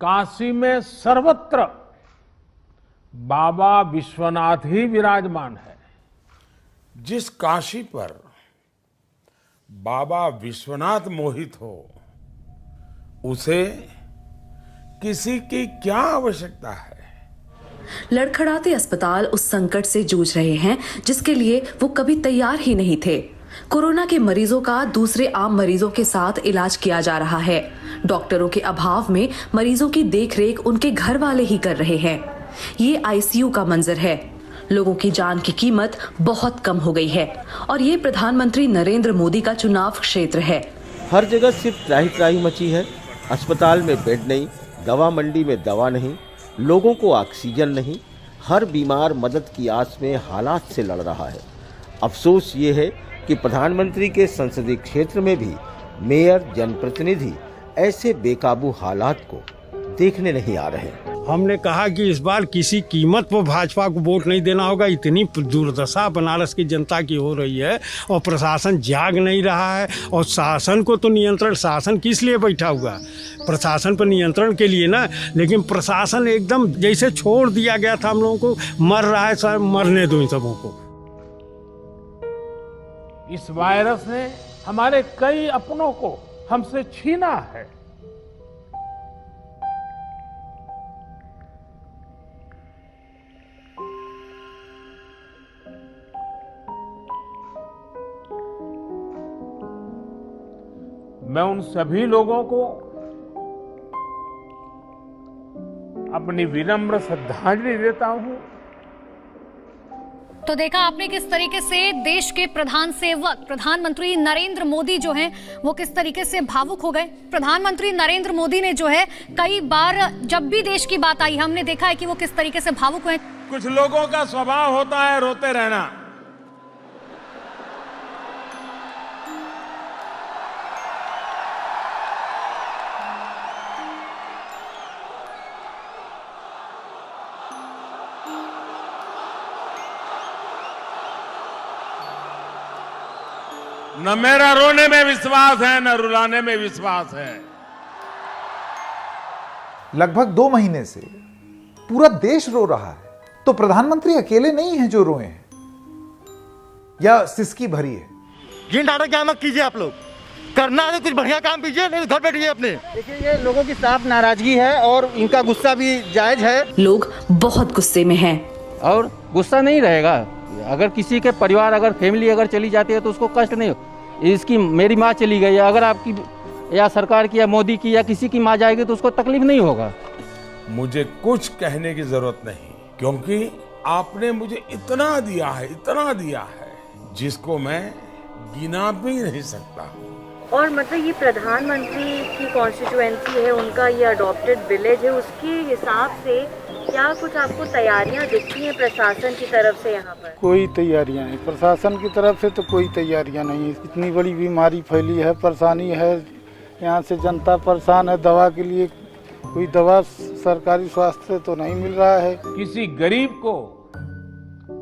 काशी में सर्वत्र बाबा विश्वनाथ ही विराजमान है। जिस काशी पर बाबा विश्वनाथ मोहित हो, उसे किसी की क्या आवश्यकता है? लड़खड़ाते अस्पताल उस संकट से जूझ रहे हैं जिसके लिए वो कभी तैयार ही नहीं थे। कोरोना के मरीजों का दूसरे आम मरीजों के साथ इलाज किया जा रहा है। डॉक्टरों के अभाव में मरीजों की देखरेख उनके घर वाले ही कर रहे हैं। ये आईसीयू का मंजर है। लोगों की जान की कीमत बहुत कम हो गई है और ये प्रधानमंत्री नरेंद्र मोदी का चुनाव क्षेत्र है। हर जगह सिर्फ त्राही त्राही मची है। अस्पताल में बेड नहीं, दवा मंडी में दवा नहीं, लोगों को ऑक्सीजन नहीं। हर बीमार मदद की आस में हालात से लड़ रहा है। अफसोस ये है कि प्रधानमंत्री के संसदीय क्षेत्र में भी मेयर, जनप्रतिनिधि ऐसे बेकाबू हालात को देखने नहीं आ रहे। हमने कहा कि इस बार किसी कीमत पर भाजपा को वोट नहीं देना होगा। इतनी दुर्दशा बनारस की जनता की हो रही है और प्रशासन जाग नहीं रहा है। और शासन को तो नियंत्रण, शासन किस लिए बैठा हुआ? प्रशासन पर नियंत्रण के लिए ना, लेकिन प्रशासन एकदम जैसे छोड़ दिया गया था हम लोगों को। मर रहा है सर, मरने दो इन सबों को। इस वायरस ने हमारे कई अपनों को हमसे छीना है। मैं उन सभी लोगों को अपनी विनम्र श्रद्धांजलि देता हूं। तो देखा आपने किस तरीके से देश के प्रधान सेवक प्रधानमंत्री नरेंद्र मोदी जो हैं वो किस तरीके से भावुक हो गए। प्रधानमंत्री नरेंद्र मोदी ने जो है कई बार जब भी देश की बात आई हमने देखा है कि वो किस तरीके से भावुक हुए। कुछ लोगों का स्वभाव होता है रोते रहना। न मेरा रोने में विश्वास है, न रुलाने में विश्वास है। लगभग 2 महीने से पूरा देश रो रहा है, तो प्रधानमंत्री अकेले नहीं हैं जो रोए हैं या सिसकी भरी है। घिन डाटा क्या मत कीजिए, आप लोग करना है तो कुछ बढ़िया काम कीजिए, नहीं घर बैठिए अपने। देखिए ये लोगों की साफ नाराजगी है और इनका गुस्सा भी जायज है। लोग बहुत गुस्से में हैं और गुस्सा नहीं रहेगा। अगर किसी के परिवार, अगर फैमिली अगर चली जाती है तो उसको कष्ट नहीं हो। इसकी मेरी माँ चली गई है, अगर आपकी या सरकार की या मोदी की या किसी की माँ जाएगी तो उसको तकलीफ नहीं होगा। मुझे कुछ कहने की जरूरत नहीं, क्योंकि आपने मुझे इतना दिया है जिसको मैं गिना भी नहीं सकता। और मतलब ये प्रधानमंत्री की कॉन्स्टिट्यूएंसी है, उनका ये अडॉप्टेड विलेज है, उसके हिसाब से क्या कुछ आपको तैयारियां दिखती हैं प्रशासन की तरफ से यहाँ पर? कोई तैयारियां नहीं प्रशासन की तरफ से, तो कोई तैयारियां नहीं। इतनी बड़ी बीमारी फैली है, परेशानी है, यहाँ से जनता परेशान है। दवा के लिए कोई दवा सरकारी स्वास्थ्य से तो नहीं मिल रहा है। किसी गरीब को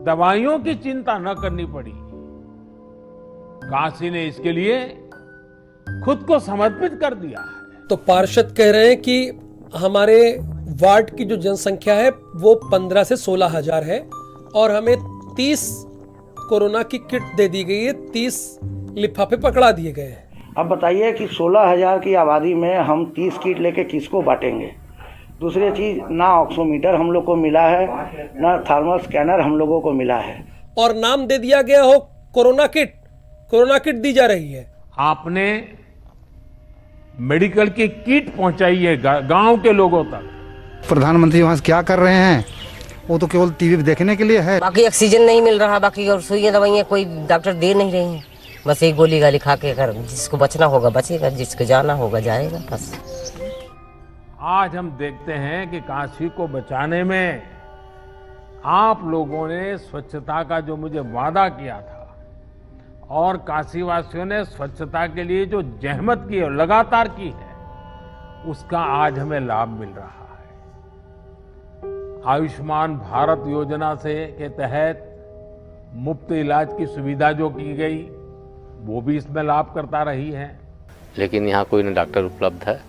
दवाइयों की चिंता न करनी पड़ी। काशी ने इसके लिए खुद को समर्पित कर दिया है। तो पार्षद कह रहे हैं कि हमारे वार्ड की जो जनसंख्या है वो 15 से 16 हजार है और हमें 30 कोरोना की किट दे दी गई है, 30 लिफाफे पकड़ा दिए गए हैं। अब बताइए कि 16,000 की आबादी में हम 30 किट लेके किसको बांटेंगे? दूसरी चीज, ना ऑक्सीमीटर हम लोग को मिला है, ना थर्मल स्कैनर हम लोगों को मिला है। और नाम दे दिया गया हो कोरोना किट दी जा रही है। आपने मेडिकल की किट पहुंचाई है गांव के लोगों तक। प्रधानमंत्री वहाँ क्या कर रहे हैं? वो तो केवल टीवी पे देखने के लिए है। बाकी ऑक्सीजन नहीं मिल रहा, बाकी और सुइयां दवाइयां कोई डॉक्टर दे नहीं रहे हैं। बस एक गोली गाली खा के अगर जिसको बचना होगा बचेगा, जिसको जाना होगा जाएगा। बस आज हम देखते हैं कि काशी को बचाने में आप लोगों ने स्वच्छता का जो मुझे वादा किया था और काशी वासियों ने स्वच्छता के लिए जो जहमत की और लगातार की है, उसका आज हमें लाभ मिल रहा है। आयुष्मान भारत योजना के तहत मुफ्त इलाज की सुविधा जो की गई, वो भी इसमें लाभ करता रही है। लेकिन यहाँ कोई न डॉक्टर उपलब्ध है,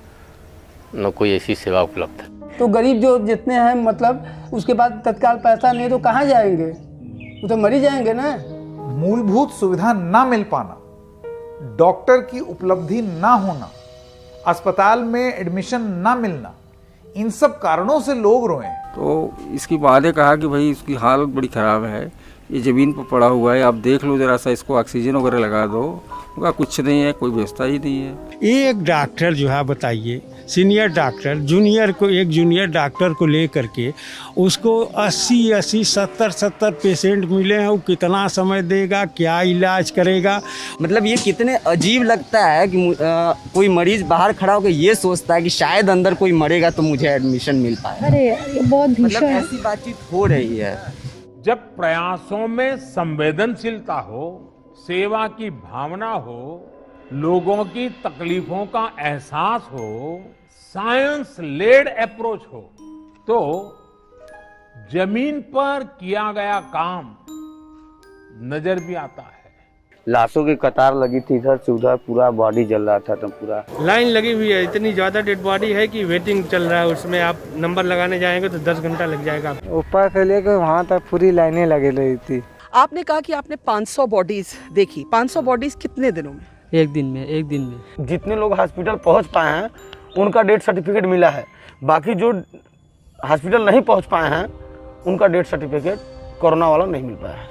न कोई ऐसी सेवा उपलब्ध है। तो गरीब जो जितने हैं मतलब उसके बाद तत्काल पैसा नहीं तो कहाँ जाएंगे, वो तो मर ही जाएंगे ना। मूलभूत सुविधा ना मिल पाना, डॉक्टर की उपलब्धि ना होना, अस्पताल में एडमिशन ना मिलना, इन सब कारणों से लोग रोए। तो इसकी बाद कहा कि भाई इसकी हालत बड़ी ख़राब है, ये ज़मीन पर पड़ा हुआ है, आप देख लो ज़रा सा, इसको ऑक्सीजन वगैरह लगा दो। उनका कुछ नहीं है, कोई व्यवस्था ही नहीं है। एक डॉक्टर जो है बताइए, सीनियर डॉक्टर एक जूनियर डॉक्टर को ले करके उसको 80 70 पेशेंट मिले हैं, वो कितना समय देगा, क्या इलाज करेगा। मतलब ये कितने अजीब लगता है कि कोई मरीज बाहर खड़ा होकर ये सोचता है कि शायद अंदर कोई मरेगा तो मुझे एडमिशन मिल पाए। अरे ये बहुत भीषण मतलब ऐसी बातचीत हो रही है। जब प्रयासों में संवेदनशीलता हो, सेवा की भावना हो, लोगों की तकलीफों का एहसास हो, साइंस लेड अप्रोच हो, तो जमीन पर किया गया काम नजर भी आता है। लाशों की कतार लगी थी इधर से उधर, पूरा बॉडी जल रहा था, तो पूरा लाइन लगी हुई है। इतनी ज़्यादा डेड बॉडी है कि वेटिंग चल रहा है, उसमें आप नंबर लगाने जाएंगे तो 10 घंटा लग जाएगा। ऊपर से लेकर वहाँ तक पूरी लाइनें लगी रही थी। आपने कहा कि आपने 500 बॉडीज देखी। 500 बॉडीज कितने दिनों में? एक दिन में। जितने लोग हॉस्पिटल पहुँच पाए हैं उनका डेथ सर्टिफिकेट मिला है, बाकी जो हॉस्पिटल नहीं पहुँच पाए हैं उनका डेथ सर्टिफिकेट कोरोना वाला नहीं मिल पाया है।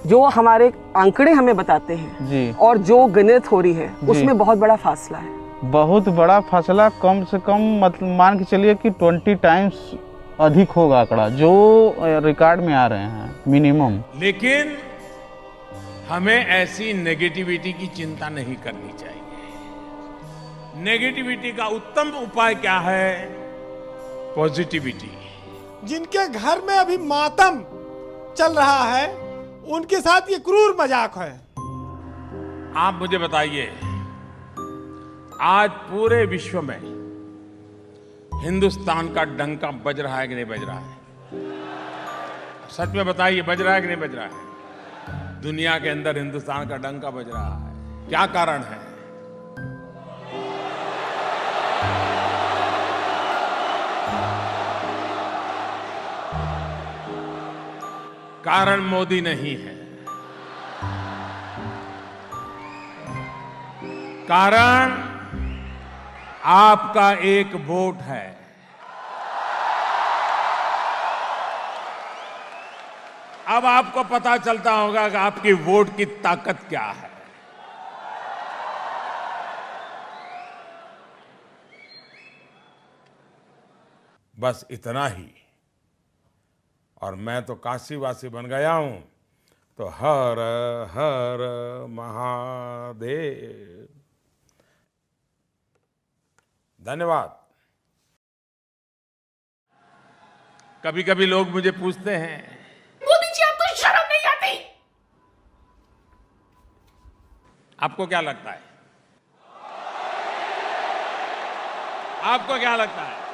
जो हमारे आंकड़े हमें बताते हैं जी, और जो गिनत हो रही है उसमें बहुत बड़ा फासला है। बहुत बड़ा फासला, कम से कम मतलब मान के चलिए कि 20 टाइम्स अधिक होगा आंकड़ा जो रिकॉर्ड में आ रहे हैं मिनिमम। लेकिन हमें ऐसी नेगेटिविटी की चिंता नहीं करनी चाहिए। नेगेटिविटी का उत्तम उपाय क्या है? पॉजिटिविटी। जिनके घर में अभी मातम चल रहा है उनके साथ ये क्रूर मजाक है। आप मुझे बताइए, आज पूरे विश्व में हिंदुस्तान का डंका बज रहा है कि नहीं बज रहा है? सच में बताइए, बज रहा है कि नहीं बज रहा है? दुनिया के अंदर हिंदुस्तान का डंका बज रहा है। क्या कारण है? कारण मोदी नहीं है, कारण आपका एक वोट है। अब आपको पता चलता होगा कि आपकी वोट की ताकत क्या है। बस इतना ही, और मैं तो काशीवासी बन गया हूं, तो हर हर महादेव। धन्यवाद। कभी कभी लोग मुझे पूछते हैं, मोदी जी आपको शर्म नहीं आती? आपको क्या लगता है? आपको क्या लगता है?